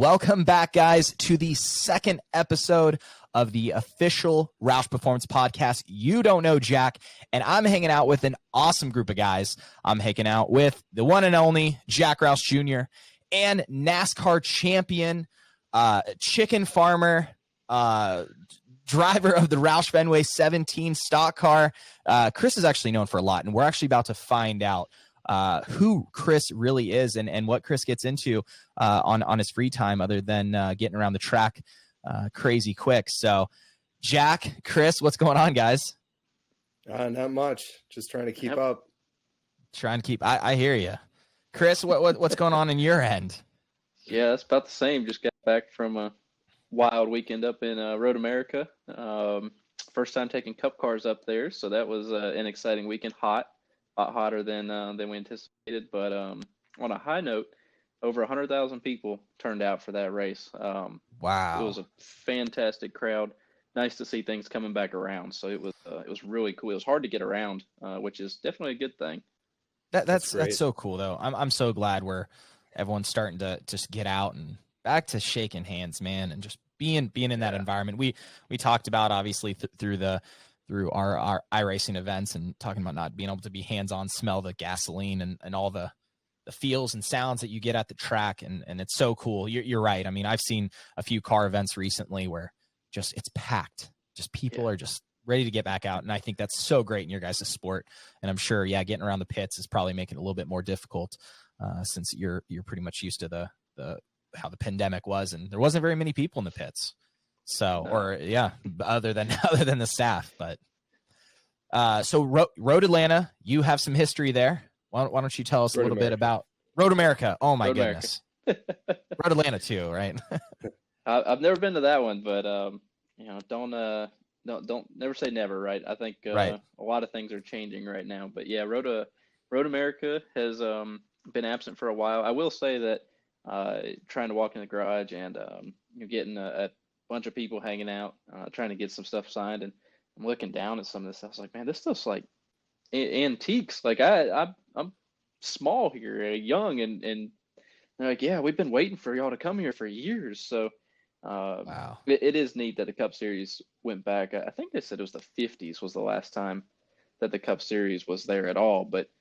Welcome back, guys, to the second episode of the official Roush Performance Podcast. You don't know Jack, and I'm hanging out with an awesome group of guys. I'm hanging out with the one and only Jack Roush Jr. and NASCAR champion, chicken farmer, driver of the Roush Fenway 17 stock car. Chris is actually known for a lot, and we're actually about to find out who Chris really is and what Chris gets into on his free time other than getting around the track crazy quick. So, Jack, Chris, what's going on, guys? Not much. Just trying to keep up. Trying to keep. I hear you, Chris. What's going on in your end? Yeah, it's about the same. Just got back from a wild weekend up in Road America. First time taking cup cars up there, so that was an exciting weekend. A lot hotter than we anticipated. But on a high note, over 100,000 people turned out for that race. Wow, it was a fantastic crowd. Nice to see things coming back around. So it was really cool. It was hard to get around, which is definitely a good thing. That's so cool though. I'm so glad everyone's starting to just get out and back to shaking hands, man, and just being in that environment. We talked about obviously through our iRacing events and talking about not being able to be hands-on, smell the gasoline and all the feels and sounds that you get at the track. And it's so cool. You're right. I mean, I've seen a few car events recently where just it's packed. Just people are just ready to get back out. And I think that's so great in your guys' sport. And I'm sure, getting around the pits is probably making it a little bit more difficult since you're pretty much used to the how the pandemic was, and there wasn't very many people in the pits. So, other than the staff, but so Road Atlanta, you have some history there. Why don't you tell us a little bit about Road America? Oh my goodness. Road Atlanta too, right? I've never been to that one, but don't never say never, right? I think a lot of things are changing right now, but yeah, Road America has been absent for a while. I will say that trying to walk in the garage and getting a bunch of people hanging out, trying to get some stuff signed, and I'm looking down at some of this stuff. I was like, man, this stuff's like antiques. Like I'm small here, young, and they're like, yeah, we've been waiting for y'all to come here for years. So wow, it is neat that the Cup Series went back. I think they said it was the 50s was the last time that the Cup Series was there at all. But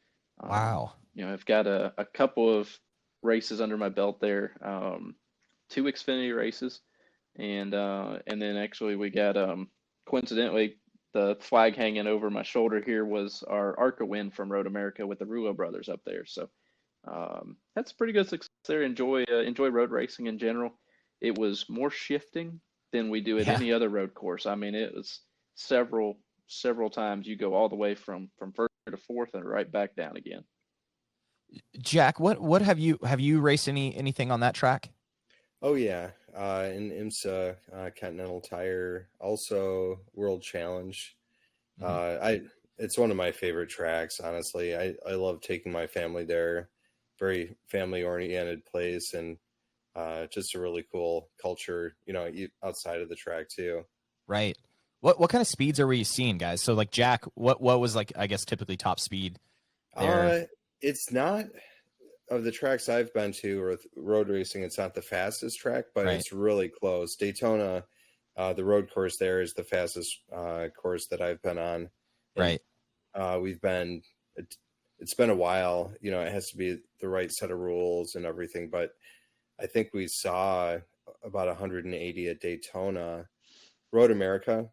wow, I've got a couple of races under my belt there, 2 Xfinity races, and then actually we got coincidentally the flag hanging over my shoulder here was our ARCA win from Road America with the Rulo brothers up there. So that's pretty good success there. Enjoy road racing in general. It was more shifting than we do at any other road course. I mean, it was several times you go all the way from first to fourth and right back down again. Jack, what have you raced anything on that track? Oh yeah, in IMSA, Continental Tire, also World Challenge. It's one of my favorite tracks. Honestly, I love taking my family there. Very family oriented place, and just a really cool culture. Outside of the track too. Right. What kind of speeds are we seeing, guys? So like Jack, what was like I guess typically top speed there? It's not, of the tracks I've been to or road racing, it's not the fastest track, but it's really close. Daytona, the road course there is the fastest course that I've been on. Right. It's been a while. It has to be the right set of rules and everything, but I think we saw about 180 at Daytona. Road America,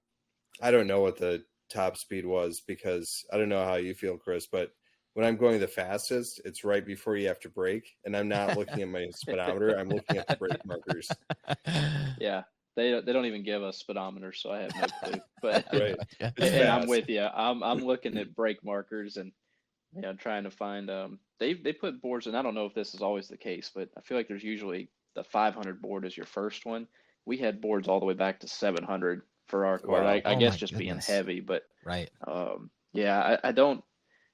I don't know what the top speed was because I don't know how you feel, Chris, but when I'm going the fastest, it's right before you have to brake, and I'm not looking at my speedometer. I'm looking at the brake markers. Yeah, they don't even give us speedometers, so I have no clue. But and I'm with you. I'm looking at brake markers and trying to find. They put boards, and I don't know if this is always the case, but I feel like there's usually the 500 board is your first one. We had boards all the way back to 700 for our car. Wow. I guess just being heavy, but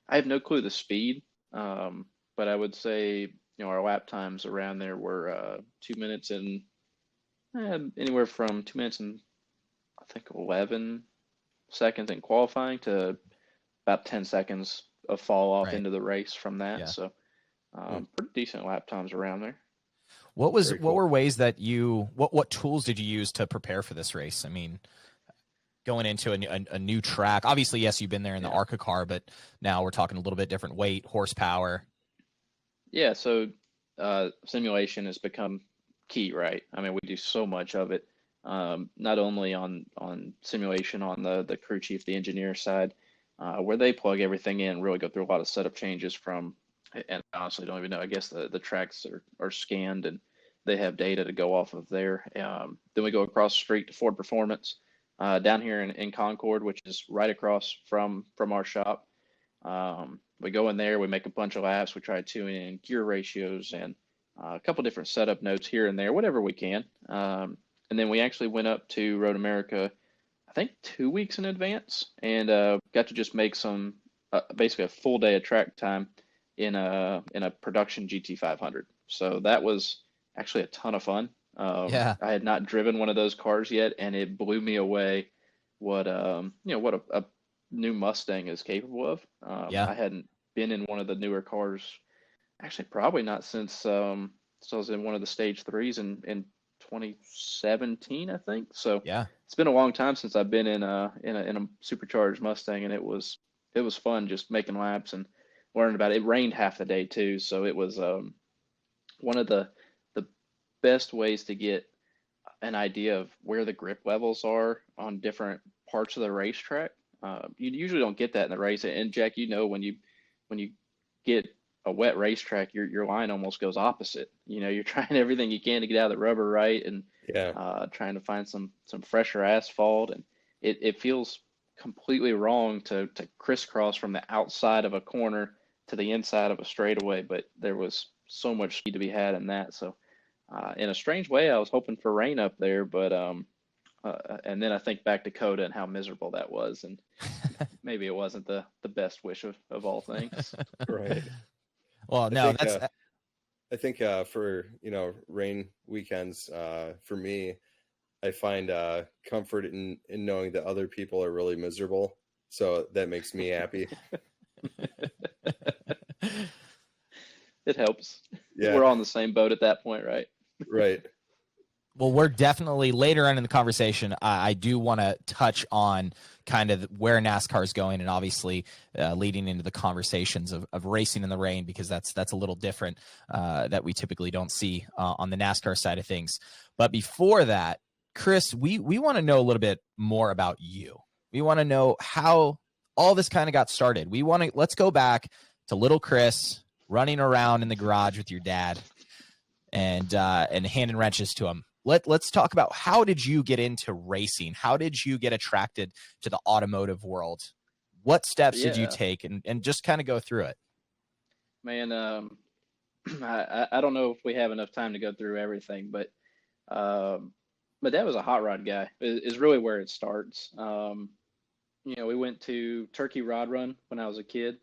I have no clue the speed, but I would say, our lap times around there were 2 minutes and anywhere from 2 minutes and I think 11 seconds in qualifying to about 10 seconds of fall off into the race from that. So pretty decent lap times around there. What cool. were ways that what tools did you use to prepare for this race? I mean, going into a new track, obviously, yes, you've been there in the ARCA car, but now we're talking a little bit different weight, horsepower. Yeah, so simulation has become key, right? I mean, we do so much of it, not only on simulation on the crew chief, the engineer side, where they plug everything in, really go through a lot of setup changes from, and honestly don't even know. I guess the tracks are scanned and they have data to go off of there. Then we go across the street to Ford Performance, down here in Concord, which is right across from our shop. We go in there, we make a bunch of laps, we try to tune in gear ratios and a couple different setup notes here and there, whatever we can. And then we actually went up to Road America, I think 2 weeks in advance, and got to just make some basically a full day of track time in a production GT500. So that was actually a ton of fun. I had not driven one of those cars yet, and it blew me away what what a new Mustang is capable of. I hadn't been in one of the newer cars, actually probably not since so I was in one of the stage 3s in 2017, I think. So it's been a long time since I've been in a supercharged Mustang, and it was fun just making laps and learning about it. It rained half the day too, so it was one of the best ways to get an idea of where the grip levels are on different parts of the racetrack. You usually don't get that in the race. And Jack, when you get a wet racetrack, your line almost goes opposite. You're trying everything you can to get out of the rubber, right? And trying to find some fresher asphalt, and it feels completely wrong to crisscross from the outside of a corner to the inside of a straightaway. But there was so much speed to be had in that. So in a strange way, I was hoping for rain up there, but and then I think back to Coda and how miserable that was, and maybe it wasn't the best wish of all things. Right. Well, I think for rain weekends, for me, I find comfort in knowing that other people are really miserable, so that makes me happy. It helps. Yeah, we're all in the same boat at that point, right? Right. Well, we're definitely later on in the conversation. I do want to touch on kind of where NASCAR is going, and obviously leading into the conversations of racing in the rain, because that's a little different that we typically don't see on the NASCAR side of things. But before that, Chris, we want to know a little bit more about you. We want to know how all this kind of got started. Let's go back to little Chris running around in the garage with your dad and handing wrenches to him. Let's talk about, how did you get into racing? How did you get attracted to the automotive world? What steps did you take, and just kind of go through it? Man, I don't know if we have enough time to go through everything, but my dad was a hot rod guy, is really where it starts. We went to Turkey Rod Run when I was a kid.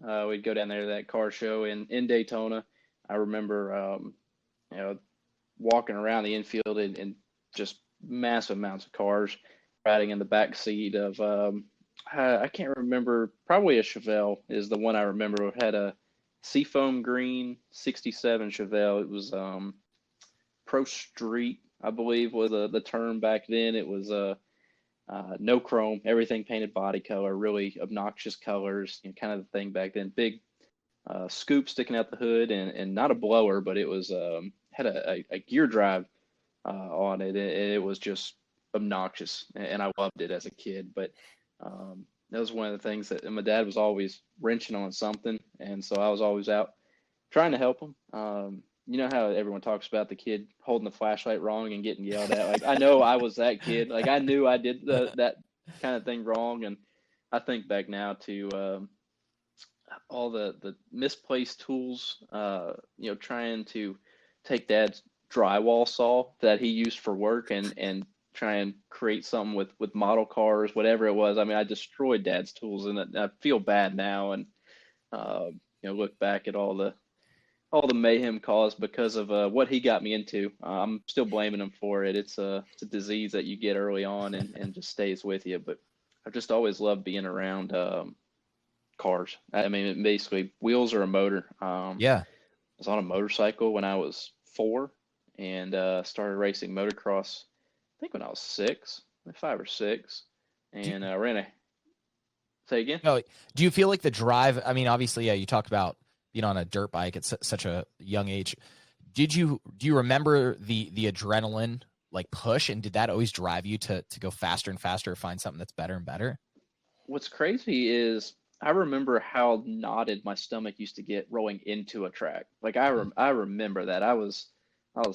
We'd go down there to that car show in Daytona. I remember, walking around the infield and just massive amounts of cars, riding in the back seat of, I can't remember, probably a Chevelle is the one I remember. It had a seafoam green 67 Chevelle. It was Pro Street, I believe, was the term back then. It was no chrome, everything painted body color, really obnoxious colors, kind of the thing back then. Big scoop sticking out the hood, and not a blower, but it was had a gear drive on it. It was just obnoxious, and I loved it as a kid. But that was one of the things that, and my dad was always wrenching on something, and so I was always out trying to help him. You know how everyone talks about the kid holding the flashlight wrong and getting yelled at? Like, I know I was that kid. Like, I knew I did that kind of thing wrong, and I think back now to all the misplaced tools, trying to take dad's drywall saw that he used for work and try and create something with model cars, whatever it was. I mean, I destroyed dad's tools, and I feel bad now, and look back at all the mayhem caused because of what he got me into. I'm still blaming him for it. It's a disease that you get early on and just stays with you. But I've just always loved being around cars. I mean, basically wheels or a motor. I was on a motorcycle when I was 4. and started racing motocross, I think when I was 6, 5 or 6, and ran a. Say again? No, do you feel like the drive? I mean, obviously, yeah, you talked about being on a dirt bike at such a young age. Do you remember the adrenaline like push, and did that always drive you to go faster and faster, find something that's better and better? What's crazy is I remember how knotted my stomach used to get rolling into a track. Like I remember that I was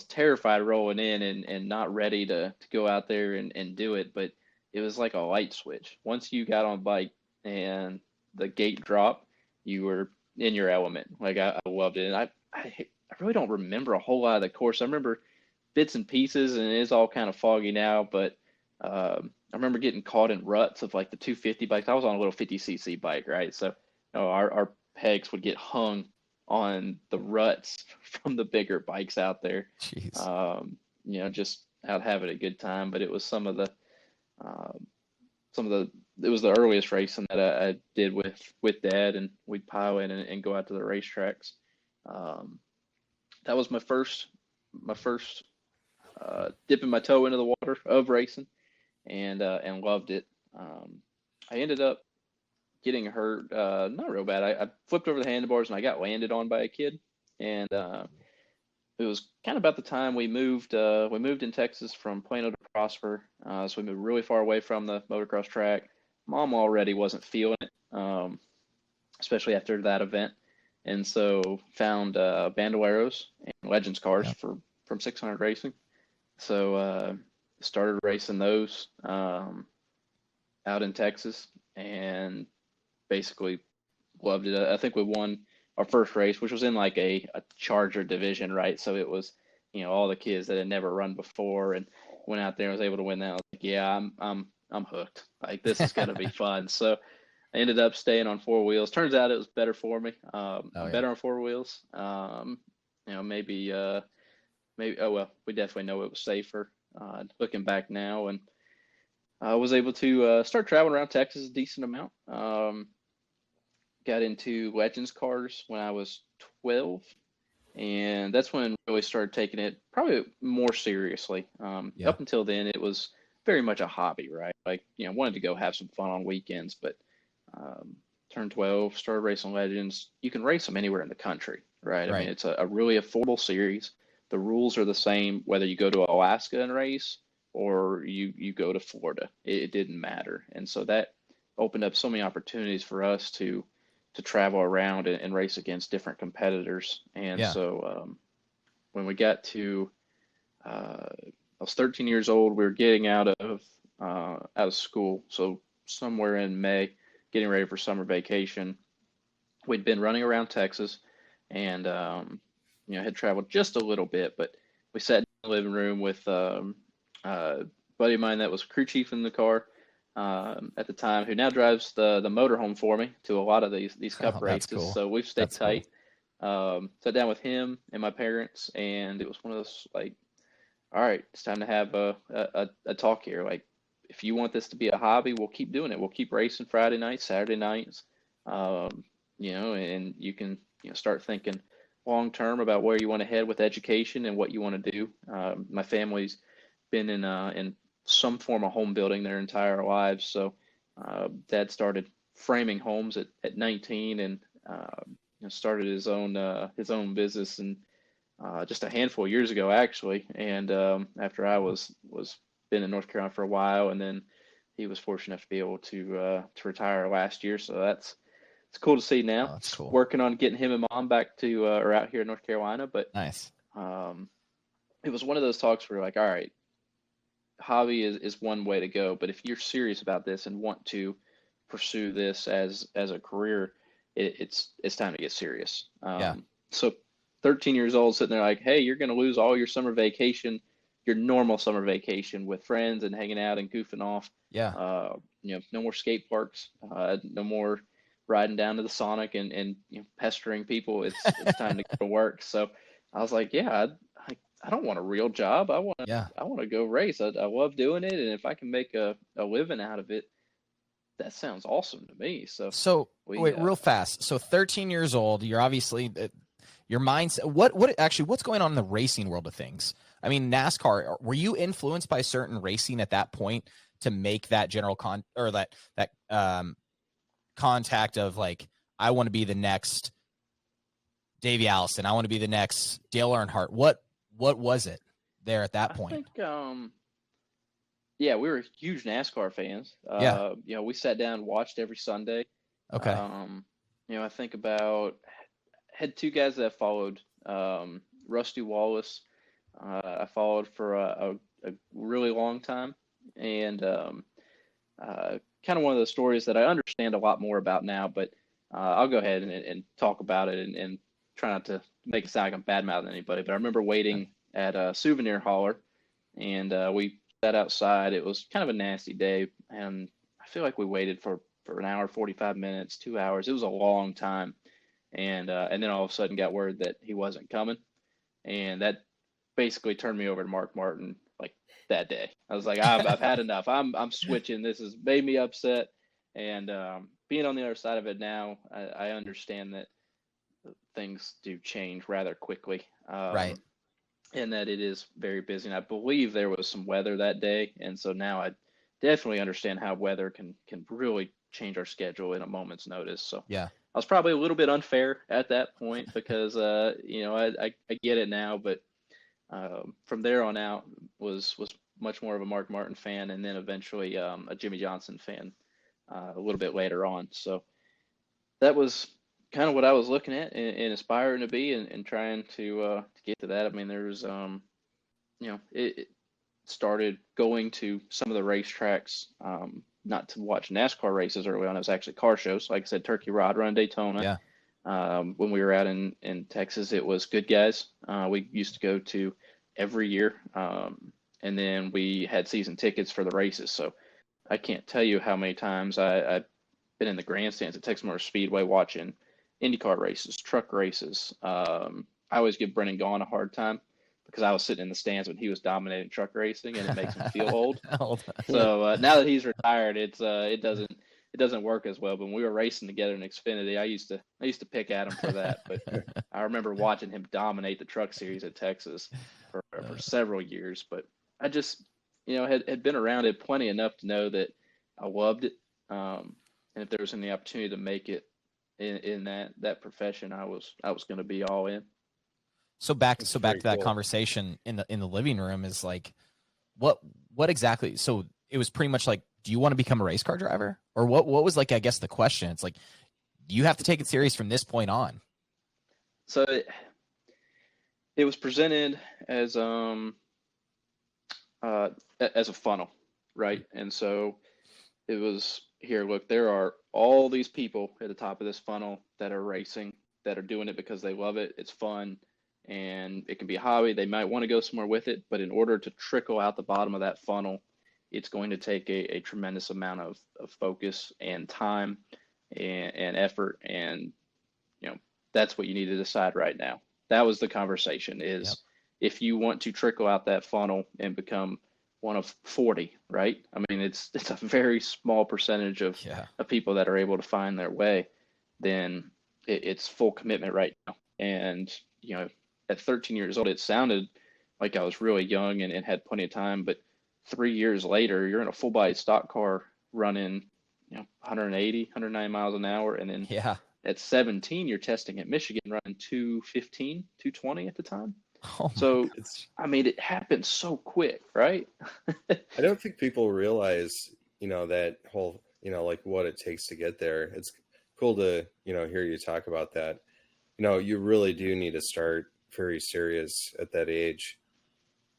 terrified rolling in and not ready to go out there and do it, but it was like a light switch. Once you got on bike and the gate dropped, you were in your element. Like I loved it. And I really don't remember a whole lot of the course. I remember bits and pieces, and it is all kind of foggy now, but I remember getting caught in ruts of like the 250 bikes. I was on a little 50cc bike, right? So, our pegs would get hung on the ruts from the bigger bikes out there. Jeez. Just out having a good time. But it was it was the earliest racing that I did with Dad, and we'd pile in and go out to the racetracks. That was my first dipping my toe into the water of racing, and loved it. I ended up getting hurt, not real bad. I flipped over the handlebars and I got landed on by a kid, and it was kind of about the time we moved in Texas from Plano to Prosper, so we moved really far away from the motocross track. Mom already wasn't feeling it, especially after that event, and so found Bandoleros and Legends cars from 600 Racing. So started racing those out in Texas, and basically loved it. I think we won our first race, which was in like a Charger division, right? So it was, all the kids that had never run before, and went out there and was able to win that. I was like, yeah, I'm hooked. Like, this is gonna be fun. So I ended up staying on 4 wheels. Turns out it was better for me. I'm better on 4 wheels. Maybe. Oh well, we definitely know it was safer. Looking back now, and I was able to start traveling around Texas a decent amount. Got into Legends cars when I was 12, and that's when I really started taking it probably more seriously. Up until then, it was very much a hobby, right? Like, wanted to go have some fun on weekends, but turned 12, started racing Legends. You can race them anywhere in the country, right? I mean, it's a really affordable series. The rules are the same whether you go to Alaska and race or you go to Florida. It didn't matter. And so that opened up so many opportunities for us to travel around and race against different competitors. And so when we got to, I was 13 years old, we were getting out of school. So somewhere in May, getting ready for summer vacation, we'd been running around Texas, and had traveled just a little bit, but we sat in the living room with a buddy of mine that was crew chief in the car at the time, who now drives the motorhome for me to a lot of these cup races. Cool. So we've stayed tight. Cool. Sat down with him and my parents, and it was one of those, like, all right, it's time to have a talk here. Like, if you want this to be a hobby, we'll keep doing it. We'll keep racing Friday nights, Saturday nights, and you can start thinking long term about where you want to head with education and what you want to do. My family's been in some form of home building their entire lives. So Dad started framing homes at 19, and started his own business, and just a handful of years ago, actually. And after I was been in North Carolina for a while, and then he was fortunate enough to be able to retire last year. So it's cool to see now. That's cool. Working on getting him and Mom back to or out here in North Carolina. But nice. It was one of those talks where, like, all right, hobby is one way to go, but if you're serious about this and want to pursue this as a career, it's time to get serious. So 13 years old, sitting there like, hey, you're going to lose all your summer vacation, your normal summer vacation with friends and hanging out and goofing off. No more skate parks, no more riding down to the Sonic and pestering people. It's time to go to work. So I was like, I don't want a real job. I want to go race. I love doing it, and if I can make a living out of it, that sounds awesome to me. So wait, real fast. So 13 years old, you're obviously your mindset. What's going on in the racing world of things? I mean, NASCAR, were you influenced by certain racing at that point to make that general contact of like, I want to be the next Davey Allison, I want to be the next Dale Earnhardt? What was it there at that point? I think, yeah, we were huge NASCAR fans. Yeah. You know, we sat down and watched every Sunday. Okay. You know, I think had two guys that I followed. Rusty Wallace, I followed for a really long time, and kind of one of those stories that I understand a lot more about now. But I'll go ahead and talk about it and try not to make it sound like I'm bad-mouthing anybody. But I remember waiting at a souvenir hauler, and we sat outside. It was kind of a nasty day, and I feel like we waited for an hour, 45 minutes, 2 hours. It was a long time. And then all of a sudden got word that he wasn't coming. And that basically turned me over to Mark Martin like that day. I was like, I've had enough. I'm switching. This has made me upset. And being on the other side of it now, I understand that things do change rather quickly. Right. And that it is very busy. And I believe there was some weather that day. And so now I definitely understand how weather can really change our schedule in a moment's notice. So yeah, I was probably a little bit unfair at that point because, you know, I get it now, but from there on out was much more of a Mark Martin fan, and then eventually a Jimmy Johnson fan a little bit later on. So that was kind of what I was looking at and aspiring to be and trying to get to that. I mean, there's, you know, it started going to some of the racetracks, not to watch NASCAR races early on. It was actually car shows. Like I said, Turkey Rod Run Daytona. Yeah. When we were out in Texas, it was Good Guys. We used to go to every year. And then we had season tickets for the races. So I can't tell you how many times I've been in the grandstands at Texas Motor Speedway watching IndyCar races, truck races. I always give Brennan Gaughan a hard time because I was sitting in the stands when he was dominating truck racing, and it makes him feel old. So now that he's retired, it doesn't work as well. But when we were racing together in Xfinity, I used to pick at him for that. But I remember watching him dominate the truck series at Texas for several years. But I just, you know, had been around it plenty enough to know that I loved it. And if there was any opportunity to make it in that profession, I was going to be all in. So back to that conversation in the living room is like, what exactly? So it was pretty much like, do you want to become a race car driver, or what was like, I guess the question, it's like, you have to take it serious from this point on. So it was presented as a funnel, right? And so it was, here, look, there are all these people at the top of this funnel that are racing, that are doing it because they love it. It's fun. And it can be a hobby. They might want to go somewhere with it, but in order to trickle out the bottom of that funnel, it's going to take a tremendous amount of focus and time and effort. And, you know, that's what you need to decide right now. That was the conversation is, if you want to trickle out that funnel and become one of 40, right? I mean, it's a very small percentage of people that are able to find their way, then it's full commitment right now. And, you know, at 13 years old, it sounded like I was really young and had plenty of time. But 3 years later, you're in a full-body stock car running, you know, 180, 190 miles an hour. And then at 17, you're testing at Michigan running 215, 220 at the time. Oh, so, I mean, it happened so quick, right? I don't think people realize, you know, that whole, you know, like what it takes to get there. It's cool to, you know, hear you talk about that. You know, you really do need to start very serious at that age.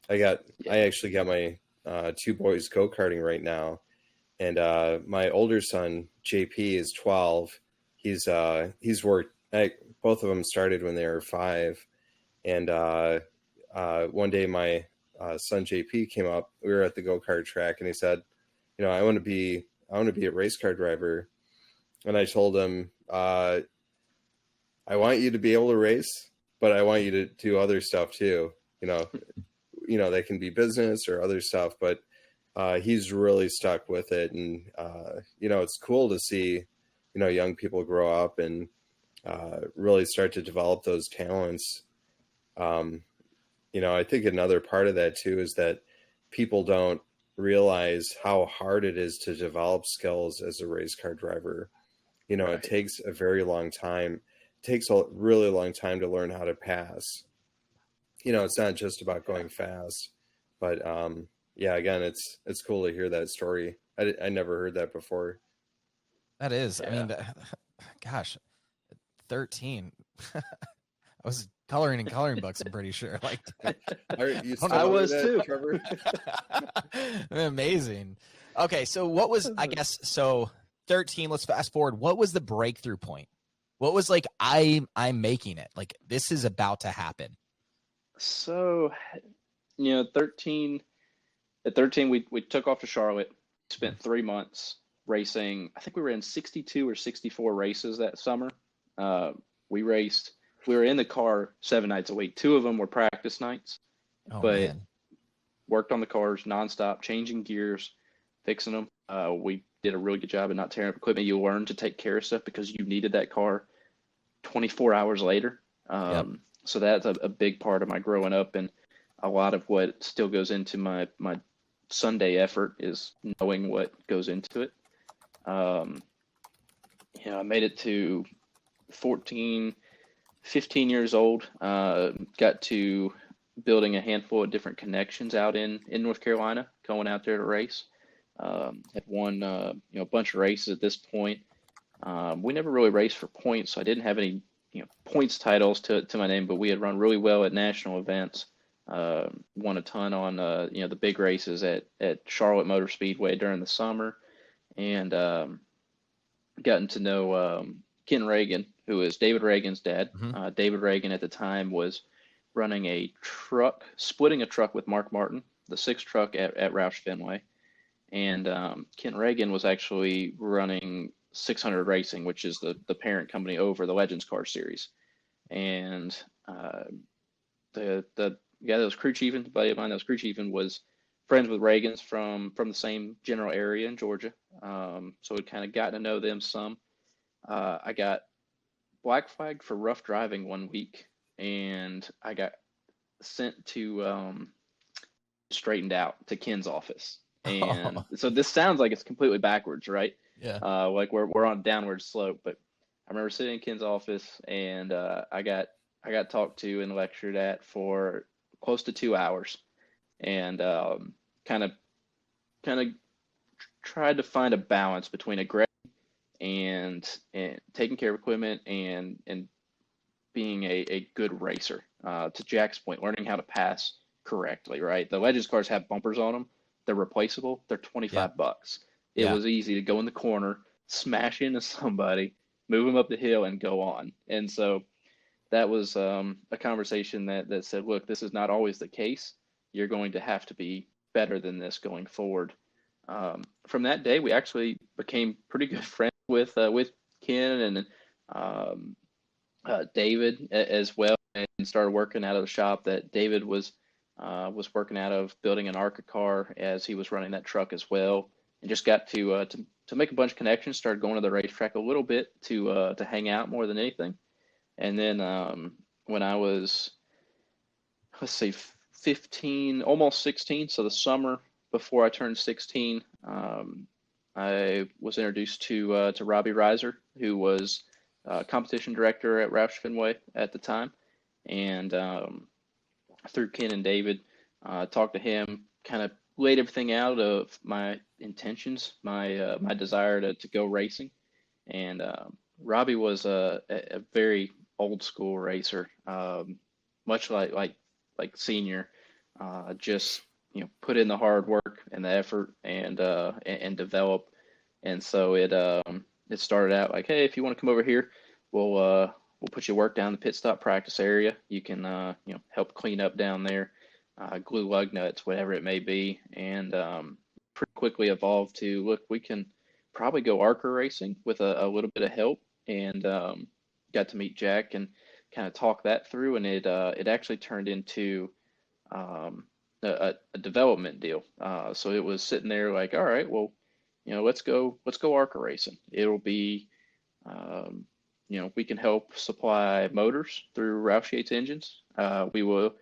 I actually got my two boys go-karting right now, and my older son JP is 12. He's worked. Both of them started when they were 5, and one day my son JP came up. We were at the go-kart track, and he said, "You know, I want to be a race car driver." And I told him, "I want you to be able to race, but I want you to do other stuff too. You know, that can be business or other stuff." But he's really stuck with it. And, you know, it's cool to see, you know, young people grow up and really start to develop those talents. I think another part of that too is that people don't realize how hard it is to develop skills as a race car driver. Right. It takes a very long time. It takes a really long time to learn how to pass. It's not just about going fast, but again, it's cool to hear that story. I never heard that before. That is, I mean, gosh, 13. I was coloring in coloring books, I'm pretty sure. Like, I was too, Trevor. Amazing. Okay, so what was, I guess, 13, let's fast forward. What was the breakthrough point? What was like, I'm making it, like this is about to happen? So, 13, at 13, we took off to Charlotte, spent 3 months racing. I think we were in 62 or 64 races that summer. We were in the car 7 nights a week. 2 of them were practice nights, but worked on the cars nonstop, changing gears, fixing them. We did a really good job of not tearing up equipment. You learn to take care of stuff because you needed that car 24 hours later. So that's a big part of my growing up, and a lot of what still goes into my Sunday effort is knowing what goes into it. I made it to 14, 15 years old, got to building a handful of different connections out in North Carolina, going out there to race. Had won, a bunch of races at this point. We never really raced for points, so I didn't have any, points titles to my name, but we had run really well at national events. Won a ton on, the big races at Charlotte Motor Speedway during the summer, and gotten to know Ken Reagan, who is David Reagan's dad. David Reagan at the time was running a truck, splitting a truck with Mark Martin, the 6 truck at Roush Fenway. And Ken Reagan was actually running 600 Racing, which is the parent company over the Legends Car series. And the guy that was crew chiefing, the buddy of mine that was crew chiefing, was friends with Reagan's from the same general area in Georgia. So we kind of got to know them some. I got black flagged for rough driving one week, and I got sent to straightened out to Ken's office. And so this sounds like it's completely backwards, right? Yeah. Like we're on a downward slope, but I remember sitting in Ken's office, and I got talked to and lectured at for close to 2 hours, and kind of tried to find a balance between aggression and taking care of equipment and being a good racer. To Jack's point, learning how to pass correctly, right? The Legends cars have bumpers on them. They're replaceable. They're $25. It was easy to go in the corner, smash into somebody, move them up the hill, and go on. And so that was a conversation that said, look, this is not always the case. You're going to have to be better than this going forward. From that day, we actually became pretty good friends with Ken and David as well, and started working out of the shop that David was working out of, building an ARCA car as he was running that truck as well, and just got to make a bunch of connections. Started going to the racetrack a little bit to hang out more than anything. And then when I was, 15, almost 16, so the summer before I turned 16, I was introduced to Robbie Reiser, who was competition director at Roush Fenway at the time, and through Ken and David, talked to him, kind of laid everything out of my intentions, my desire to go racing. And Robbie was a very old school racer, much like Senior, just put in the hard work and the effort and develop. And so it started out like, hey, if you want to come over here, we'll put you work down in the pit stop practice area. You can help clean up down there, glue lug nuts, whatever it may be. And pretty quickly evolved to, look, we can probably go ARCA racing with a little bit of help. And got to meet Jack and kind of talk that through. And it actually turned into a development deal. So it was sitting there like, all right, well, let's go ARCA racing. It'll be we can help supply motors through Roush Yates engines. We will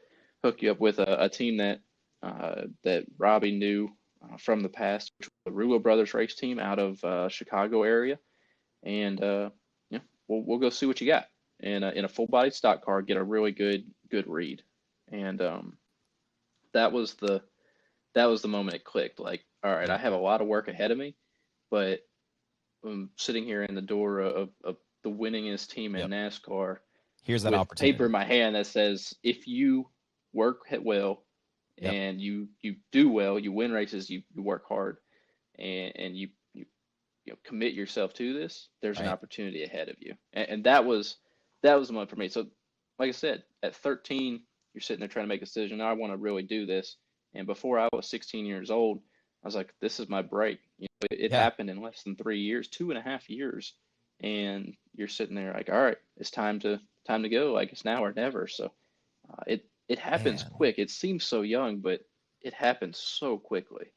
hook you up with a team that Robbie knew from the past, which was the Rulo Brothers race team out of Chicago area, and we'll go see what you got in a full body stock car, get a really good read, and that was the moment it clicked. Like, all right, I have a lot of work ahead of me, but I'm sitting here in the door of the winningest team in NASCAR. Here's that with opportunity. Paper in my hand that says, if you work well and you do well, you win races, you work hard, and you commit yourself to this, there's an opportunity ahead of you. And that was the moment for me. So, like I said, at 13, you're sitting there trying to make a decision. I want to really do this. And before I was 16 years old, I was like, this is my break. It happened in less than 3 years, 2.5 years. And you're sitting there like, all right, it's time to go. Like, it's now or never. So it happens quick. It seems so young, but it happens so quickly.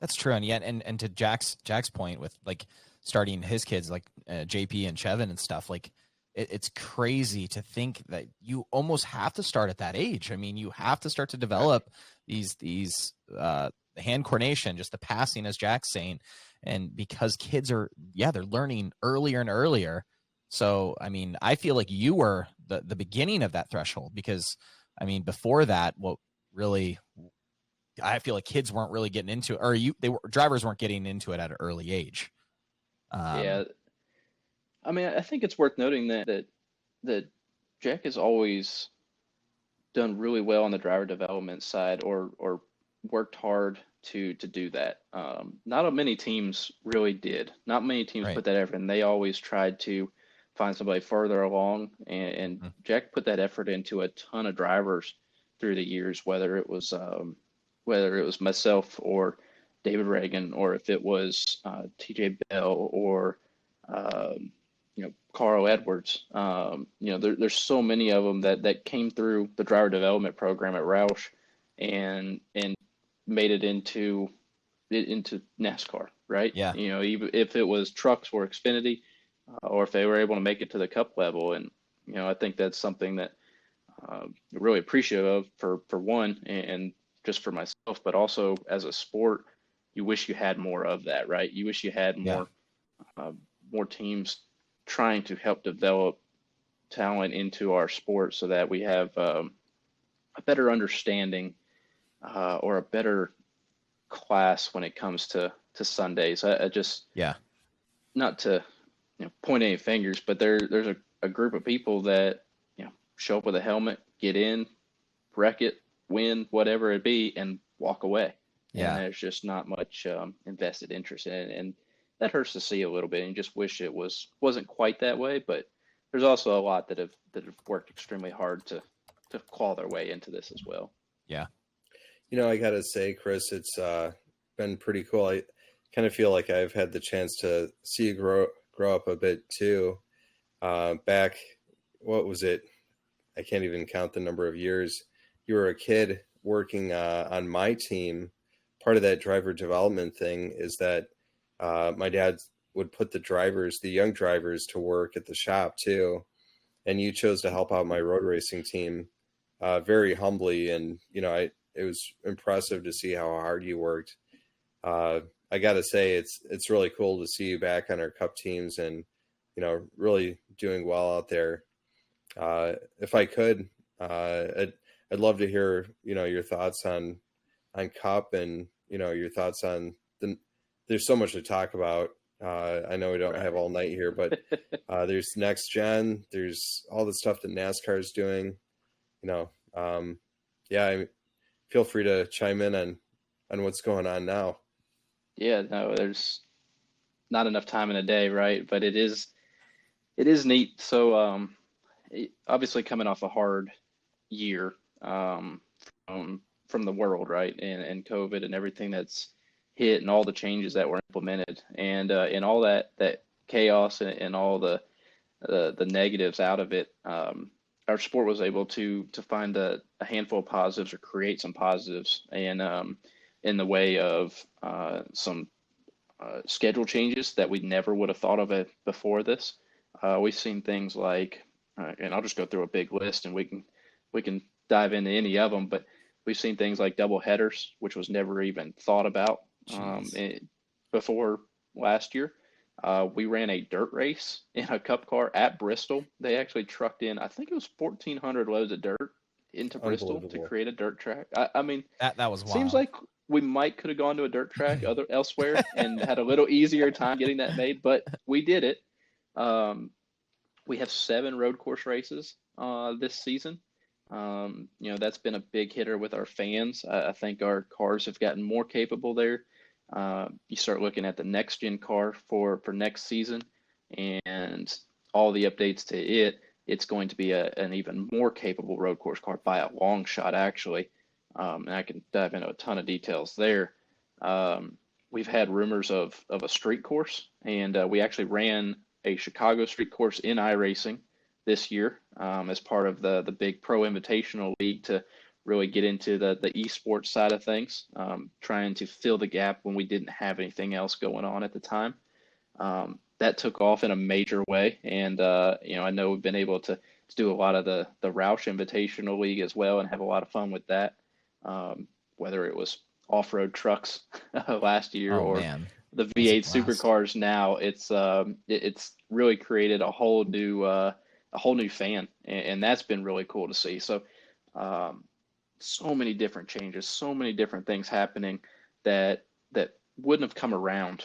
That's true. And yet, and to Jack's point with like starting his kids, like JP and Chevin and stuff, like it's crazy to think that you almost have to start at that age. I mean, you have to start to develop these hand coordination, just the passing, as Jack's saying, and because kids are they're learning earlier and earlier. So I mean, I feel like you were the beginning of that threshold, because I mean, before that, I feel like kids weren't really getting into it, or drivers weren't getting into it at an early age. I mean, I think it's worth noting that Jack has always done really well on the driver development side, or worked hard to do that. Not many teams really did. Not many teams put that effort in. They always tried to find somebody further along, and Jack put that effort into a ton of drivers through the years, whether it was myself or David Reagan, or if it was TJ Bell or Carl Edwards. There's so many of them that came through the driver development program at Roush and made it into NASCAR, right? Yeah. Even if it was trucks or Xfinity, or if they were able to make it to the Cup level. And I think that's something that I'm really appreciative of for one, and just for myself, but also as a sport, you wish you had more of that, right? You wish you had more teams trying to help develop talent into our sport, so that we have a better understanding or a better class when it comes to Sundays. I just not to point any fingers, but there's a group of people that show up with a helmet, get in, wreck it, win, whatever it be, and walk away. And there's just not much invested interest in it, and that hurts to see a little bit. And you just wish it wasn't quite that way. But there's also a lot that have worked extremely hard to claw their way into this as well. Yeah. I gotta say, Chris, it's been pretty cool. I kind of feel like I've had the chance to see you grow up a bit too. Back, what was it? I can't even count the number of years. You were a kid working on my team. Part of that driver development thing is that my dad would put the young drivers to work at the shop too. And you chose to help out my road racing team very humbly. And, it was impressive to see how hard you worked. I got to say, it's really cool to see you back on our Cup teams and, really doing well out there. If I could, I'd love to hear, your thoughts on Cup, and, your thoughts on there's so much to talk about. I know we don't have all night here, but there's next gen, there's all the stuff that NASCAR is doing, feel free to chime in on what's going on now. Yeah, no, there's not enough time in a day, right? But it is neat. So obviously coming off a hard year from the world, right? And COVID and everything that's hit, and all the changes that were implemented, and all that chaos and all the negatives out of it, our sport was able to find a handful of positives, or create some positives, and in the way of some schedule changes that we never would have thought of it before this. We've seen things like, and I'll just go through a big list, and we can dive into any of them. But we've seen things like double headers, which was never even thought about before last year. We ran a dirt race in a cup car at Bristol. They actually trucked in, I think it was 1,400 loads of dirt into Bristol to create a dirt track. I mean, that was wild. Seems like we could have gone to a dirt track elsewhere and had a little easier time getting that made, but we did it. We have 7 road course races this season. That's been a big hitter with our fans. I think our cars have gotten more capable there. You start looking at the next gen car for next season, and all the updates to it. It's going to be an even more capable road course car by a long shot, actually. And I can dive into a ton of details there. We've had rumors of a street course, and we actually ran a Chicago street course in iRacing this year as part of the big Pro Invitational League to really get into the esports side of things, trying to fill the gap when we didn't have anything else going on at the time. That took off in a major way, and I know we've been able to do a lot of the Roush Invitational League as well, and have a lot of fun with that. Whether it was off-road trucks last year or the V8 supercars now, it's really created a whole new fan, and that's been really cool to see. So so many different changes, so many different things happening that wouldn't have come around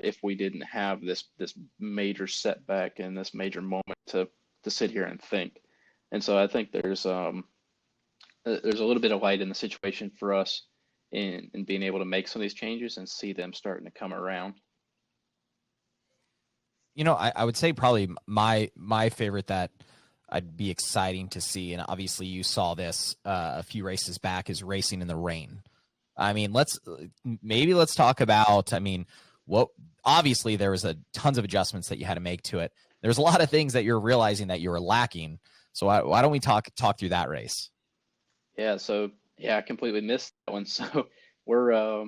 if we didn't have this major setback and this major moment to sit here and think. And so I think there's a little bit of light in the situation for us in being able to make some of these changes and see them starting to come around. I would say probably my favorite that I'd be exciting to see, and obviously you saw this a few races back, is racing in the rain. I mean, let's talk about, obviously there was tons of adjustments that you had to make to it. There's a lot of things that you're realizing that you were lacking. So why don't we talk through that race? Yeah. So I completely missed that one. So we're,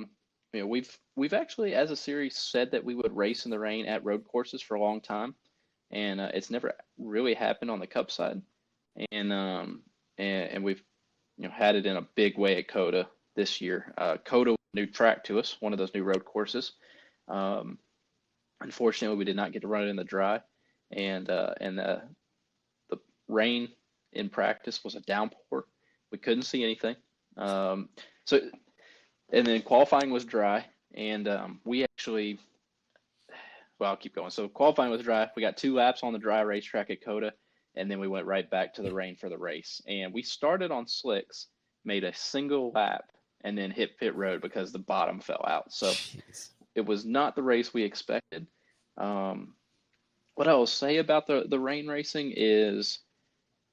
we've actually, as a series, said that we would race in the rain at road courses for a long time, and it's never really happened on the Cup side, and we've had it in a big way at COTA this year. COTA was a new track to us, one of those new road courses. Unfortunately, we did not get to run it in the dry, and the rain in practice was a downpour. We couldn't see anything. And then qualifying was dry, and we actually, I'll keep going. So qualifying was dry. We got 2 laps on the dry racetrack at COTA, and then we went right back to the rain for the race. And we started on slicks, made a single lap, and then hit pit road because the bottom fell out. So It was not the race we expected. What I will say about the rain racing is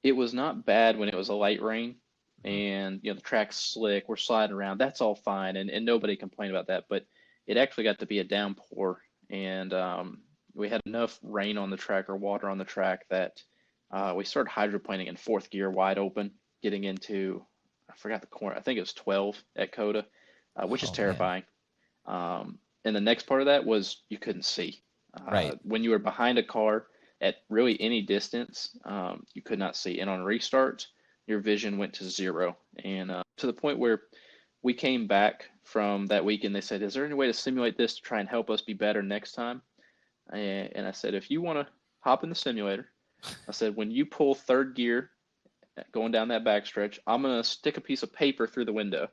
it was not bad when it was a light rain and the track's slick, we're sliding around, that's all fine, and nobody complained about that. But it actually got to be a downpour, and we had enough rain on the track or water on the track that we started hydroplaning in 4th gear wide open, getting into, I forgot the corner, I think it was 12 at COTA, which is terrifying. And the next part of that was you couldn't see. Right. When you were behind a car at really any distance, you could not see. And on restarts, your vision went to 0. And to the point where we came back from that weekend, they said, is there any way to simulate this to try and help us be better next time? And I said, if you want to hop in the simulator, I said, when you pull 3rd gear going down that backstretch, I'm going to stick a piece of paper through the window,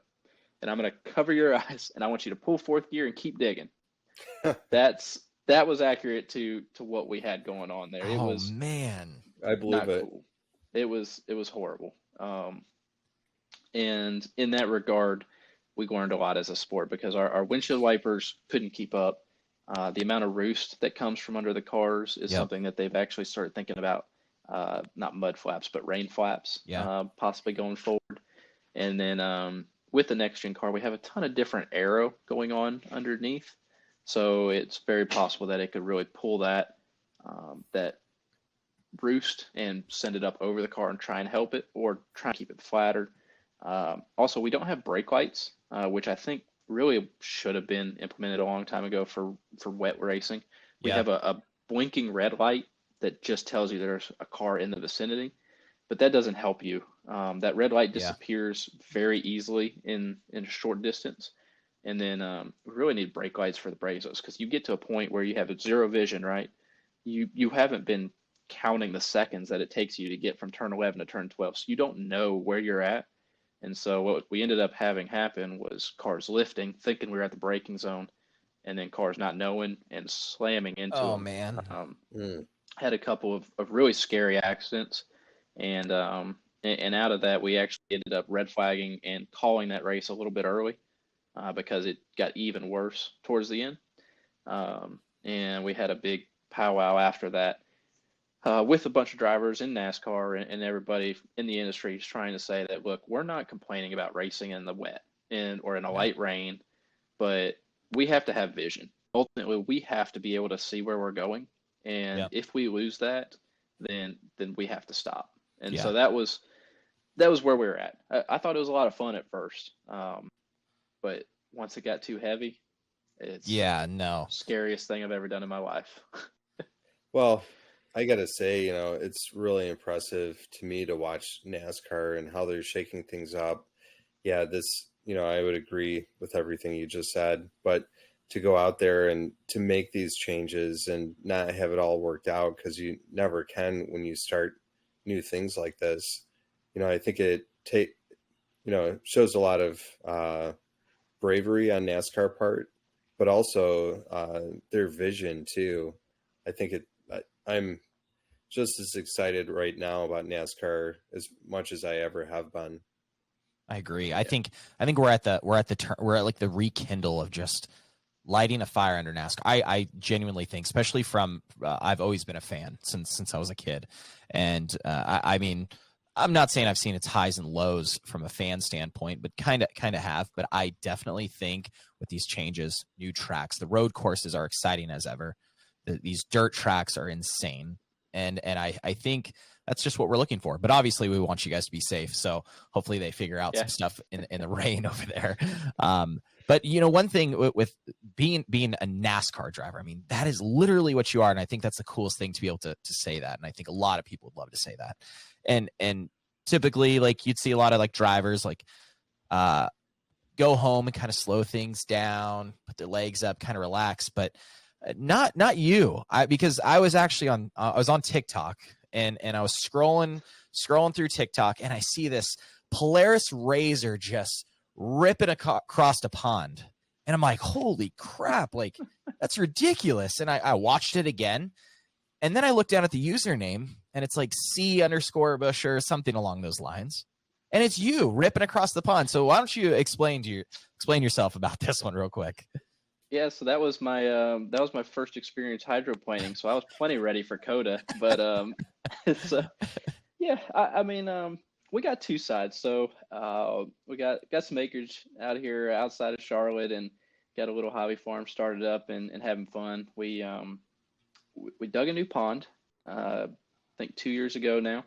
and I'm going to cover your eyes, and I want you to pull 4th gear and keep digging. That was accurate to what we had going on there. It was, man, I believe it. Cool. It was horrible. And in that regard, we learned a lot as a sport because our windshield wipers couldn't keep up. The amount of roost that comes from under the cars is something that they've actually started thinking about. Not mud flaps, but rain flaps, possibly going forward. And then with the next gen car, we have a ton of different aero going on underneath. So it's very possible that it could really pull that roost and send it up over the car and try and help it, or try and keep it flatter. Also, we don't have brake lights, which I think really should have been implemented a long time ago for wet racing. We have a blinking red light that just tells you there's a car in the vicinity, but that doesn't help you. That red light Yeah. disappears very easily in a short distance. And then we really need brake lights for the Brazos, because you get to a point where you have zero vision, right? You haven't been counting the seconds that it takes you to get from turn 11 to turn 12, so you don't know where you're at. And so what we ended up having happen was cars lifting, thinking we were at the braking zone, and then cars not knowing and slamming into Oh them. man. Had a couple of really scary accidents, and out of that, we actually ended up red flagging and calling that race a little bit early, because it got even worse towards the end. And we had a big powwow after that, with a bunch of drivers in NASCAR and everybody in the industry is trying to say that, look, we're not complaining about racing in the wet or in a light rain, but we have to have vision. Ultimately, we have to be able to see where we're going. And if we lose that, then we have to stop. And so that was where we were at. I thought it was a lot of fun at first. But once it got too heavy, it's scariest thing I've ever done in my life. Well, I got to say, it's really impressive to me to watch NASCAR and how they're shaking things up. Yeah, this, I would agree with everything you just said, but to go out there and to make these changes and not have it all worked out, because you never can when you start new things like this. I think it shows a lot of bravery on NASCAR part, but also their vision too. I think I'm just as excited right now about NASCAR as much as I ever have been. I agree. I think we're at like the rekindle of just lighting a fire under NASCAR. I genuinely think, especially from I've always been a fan since I was a kid, and I mean, I'm not saying I've seen its highs and lows from a fan standpoint, but kind of have. But I definitely think with these changes, new tracks, the road courses are exciting as ever. These dirt tracks are insane, and I think that's just what we're looking for. But obviously, we want you guys to be safe, so hopefully they figure out some stuff in the rain over there. But one thing with being a NASCAR driver, I mean, that is literally what you are, and I think that's the coolest thing to be able to say that. And I think a lot of people would love to say that. And typically, like, you'd see a lot of like drivers like go home and kind of slow things down, put their legs up, kind of relax, but not you. Because I was actually I was on TikTok and I was scrolling through TikTok, and I see this Polaris Razor just ripping across a pond, and I'm like, holy crap, like that's ridiculous. And I watched it again, and then I looked down at the username, and it's like C_Buescher, something along those lines, and it's you ripping across the pond. So why don't you explain yourself about this one real quick? Yeah, so that was my first experience hydroplaning, so I was plenty ready for COTA. But so yeah, I mean, we got two sides. So we got some acreage out here outside of Charlotte, and got a little hobby farm started up and having fun. We dug a new pond, I think 2 years ago now,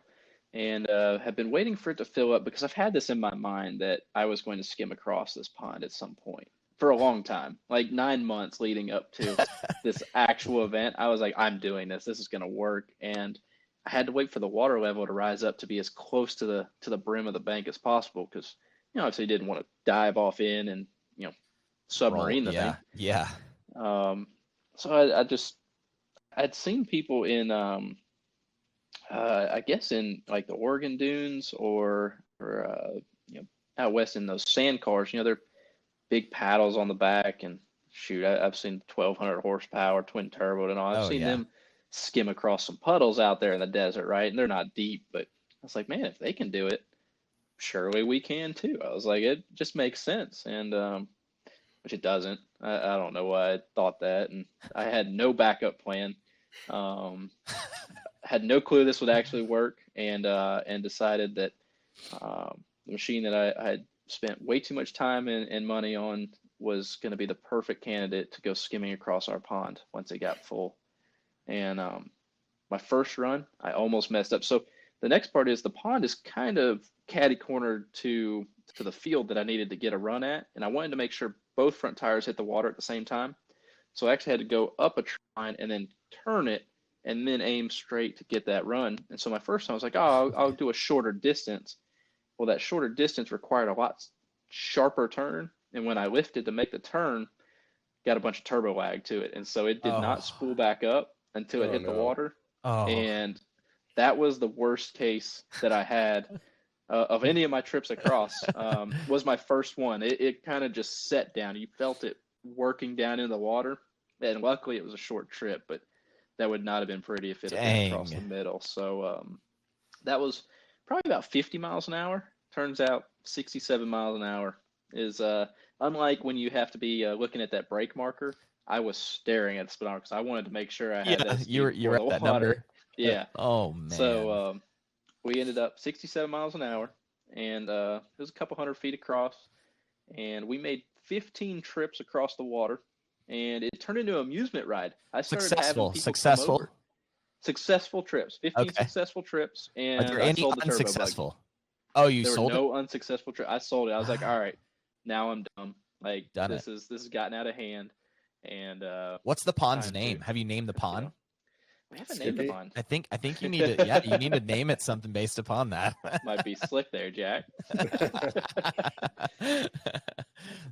and have been waiting for it to fill up, because I've had this in my mind that I was going to skim across this pond at some point for a long time, like 9 months leading up to this actual event. I was like, I'm doing this. This is going to work. And I had to wait for the water level to rise up to be as close to the brim of the bank as possible, because obviously didn't want to dive off in and submarine the thing. Yeah. So I'd seen people in I guess in like the Oregon dunes or out west in those sand cars. They're big paddles on the back, and shoot, I've seen 1,200 horsepower twin turbo and all. I've seen them skim across some puddles out there in the desert, right? And they're not deep, but I was like, man, if they can do it, surely we can too. I was like, it just makes sense. And which it doesn't. I don't know why I thought that, and I had no backup plan. Had no clue this would actually work, and decided that the machine that I had spent way too much time and money on was going to be the perfect candidate to go skimming across our pond once it got full. And my first run, I almost messed up. So the next part is the pond is kind of catty cornered to the field that I needed to get a run at, and I wanted to make sure both front tires hit the water at the same time. So I actually had to go up a tree line and then turn it and then aim straight to get that run. And so my first time I was like, oh, I'll do a shorter distance. Well, that shorter distance required a lot sharper turn. And when I lifted to make the turn, got a bunch of turbo lag to it. And so it did not spool back up until it hit the water. And that was the worst case that I had of any of my trips across. Was my first one. It kind of just set down. You felt it working down in the water. And luckily it was a short trip, but that would not have been pretty if it had been across the middle. So that was probably about 50 miles an hour. Turns out 67 miles an hour is unlike when you have to be looking at that brake marker. I was staring at the speedometer because I wanted to make sure I had that. You were at that number. Yeah. Oh man. So we ended up 67 miles an hour, and it was a couple hundred feet across, and we made 15 trips across the water, and it turned into an amusement ride. I started having people come over. Successful trips, 15 successful trips, and are there any unsuccessful? Oh, you sold it? There were no unsuccessful trips. I sold it. I was like, all right, now I'm done. Like this has gotten out of hand. And what's the pond's name? Have you named the pond? We haven't named the pond. I think you need to. Yeah, you need to name it something based upon that. Might be slick there, Jack.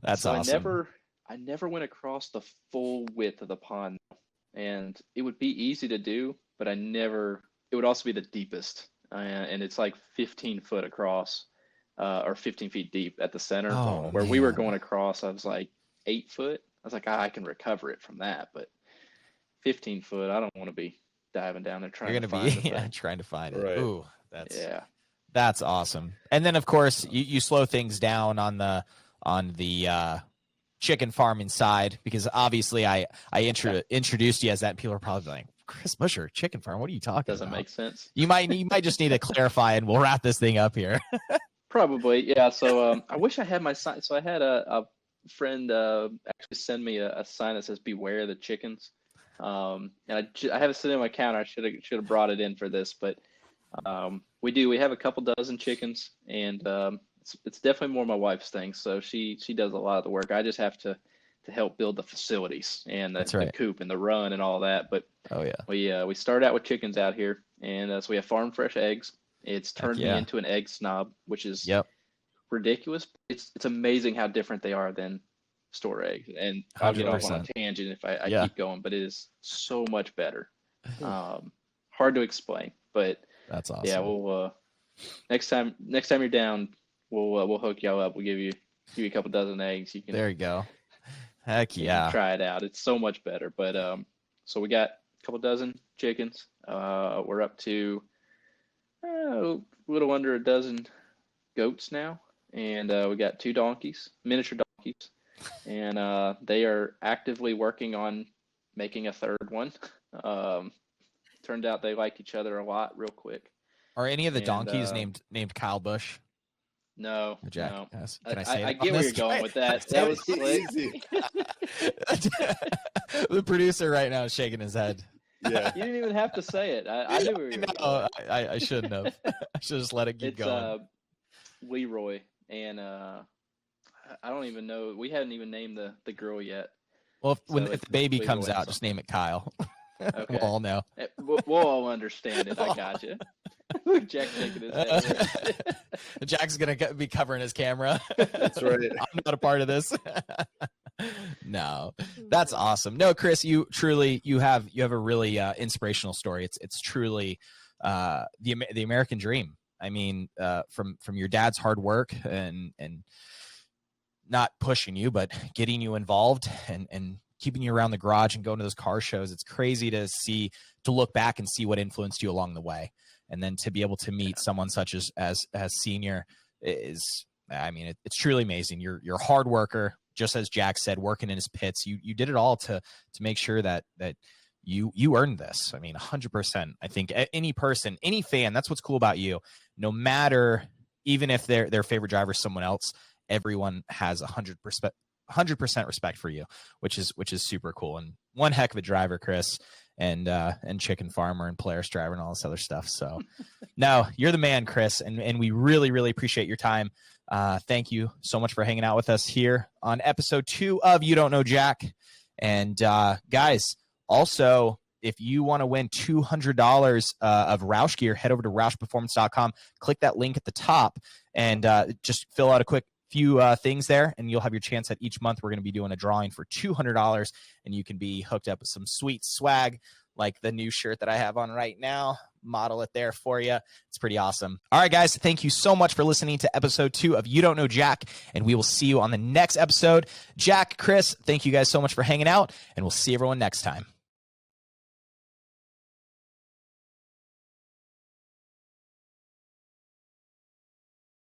That's awesome. I never went across the full width of the pond, and it would be easy to do, but it would also be the deepest, and it's like 15 foot across, or 15 feet deep at the center. Where we were going across, I was like 8 foot. I was like, I can recover it from that, but 15 foot, I don't want to be diving down there trying to find it. Trying to find it. Right. Ooh, that's awesome. And then of course you slow things down on the chicken farming side, because obviously I introduced you as that, and people are probably like, Chris Buescher, chicken farm, what are you talking about? Doesn't make sense. You might just need to clarify, and we'll wrap this thing up here. Probably, yeah. So I wish I had my sign. So I had a friend actually send me a sign that says "Beware the chickens," and I have it sitting on my counter. I should have brought it in for this, but we have a couple dozen chickens, and it's definitely more my wife's thing. So she does a lot of the work. I just have to help build the facilities and the coop and the run and all that. But we start out with chickens out here, and so we have farm fresh eggs. It's turned me into an egg snob, which is ridiculous. It's amazing how different they are than store eggs, and I'll get off on a tangent if I keep going, but it is so much better. Hard to explain, but that's awesome. Yeah, we'll next time you're down, we'll hook y'all up. We'll give you a couple dozen eggs. There you go. Heck yeah, try it out. It's so much better. But so we got a couple dozen chickens. We're up to a little under a dozen goats now. And we got 2 donkeys, miniature donkeys, and they are actively working on making a third one. Turned out they liked each other a lot real quick. Are any of the donkeys named Kyle Busch? No, Jack, no. Can I say I get where you're going with that. That was easy. The producer right now is shaking his head. Yeah, you didn't even have to say it. I knew where you were going. I shouldn't have. I should just let it keep going. Leroy. And I don't even know. We hadn't even named the girl yet. Well, if the baby comes out, just name it Kyle. Okay. We'll all know. We'll all understand it. I got you. Jack's shaking his head. Jack's gonna be covering his camera. That's right. I'm not a part of this. No, that's awesome. No, Chris, you have a really inspirational story. It's truly the American dream. I mean, from your dad's hard work and not pushing you, but getting you involved and keeping you around the garage and going to those car shows. It's crazy to look back and see what influenced you along the way. And then to be able to meet someone such as Senior is, I mean, it's truly amazing. You're a hard worker, just as Jack said, working in his pits. You did it all to make sure that you earned this. I mean, 100%. I think any person, any fan, that's what's cool about you. No matter, even if their favorite driver is someone else, everyone has 100% respect for you, which is super cool. And one heck of a driver, Chris, and chicken farmer and Polaris driver and all this other stuff. So no, you're the man, Chris. And we really, really appreciate your time. Thank you so much for hanging out with us here on episode 2 of You Don't Know Jack. And guys, also if you want to win $200 of Roush gear, head over to RoushPerformance.com, click that link at the top, and just fill out a quick few things there, and you'll have your chance at each month. We're going to be doing a drawing for $200, and you can be hooked up with some sweet swag like the new shirt that I have on right now. Model it there for you. It's pretty awesome. All right, guys, thank you so much for listening to episode 2 of You Don't Know Jack, and we will see you on the next episode. Jack, Chris, thank you guys so much for hanging out, and we'll see everyone next time.